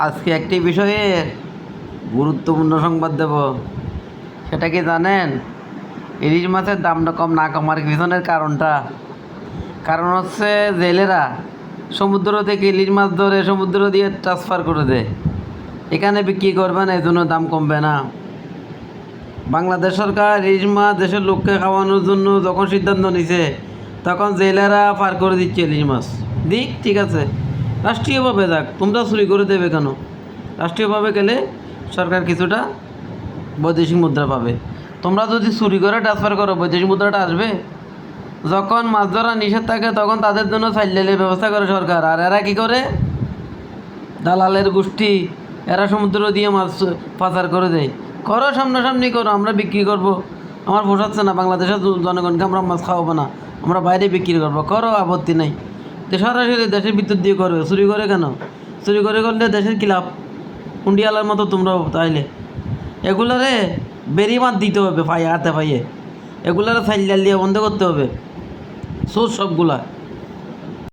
আজকে একটি বিষয়ে গুরুত্বপূর্ণ সংবাদ দেব। সেটা কি জানেন? ইলিশ মাছের দামটা কম না কমার পিছনের কারণ হচ্ছে জেলেরা সমুদ্র থেকে ইলিশ মাছ ধরে সমুদ্র দিয়ে ট্রান্সফার করে দেয়, এখানে বিক্রি করবে না, এই জন্য দাম কমবে না। বাংলাদেশ সরকার ইলিশ মাছ দেশের লোককে খাওয়ানোর জন্য যখন সিদ্ধান্ত নিছে, তখন জেলেরা পার করে দিচ্ছে ইলিশ মাছ। দিক, ঠিক আছে, রাষ্ট্রীয়ভাবে যাক, তোমরা চুরি করে দেবে কেন? রাষ্ট্রীয়ভাবে গেলে সরকার কিছুটা বৈদেশিক মুদ্রা পাবে। তোমরা যদি চুরি করে ট্রান্সফার করো, বৈদেশিক মুদ্রাটা আসবে? যখন মাছ ধরা নিষেধ থাকে তখন তাদের জন্য চাইলের ব্যবস্থা করে সরকার, আর এরা কী করে? দালালের গোষ্ঠী, এরা সমুদ্র দিয়ে মাছ পাচার করে দেয়। করো, সামনাসামনি করো, আমরা বিক্রি করব। আমার পোষাচ্ছে না, বাংলাদেশের জনগণকে আমরা মাছ খাওয়াবো না, আমরা বাইরে বিক্রি করবো। করো, আপত্তি নেই। তো সরাসরি দেশের ভিতর দিয়ে করবে, চুরি করে কেন? চুরি করে করলে দেশের কী লাভ? হুন্ডিয়ালার মতো তোমরাও তাইলে এগুলারে বেরিমাত দিতে হবে, হাতে পাইয়ে এগুলারে সাইল দিয়ে বন্ধ করতে হবে, সোর্স সবগুলা।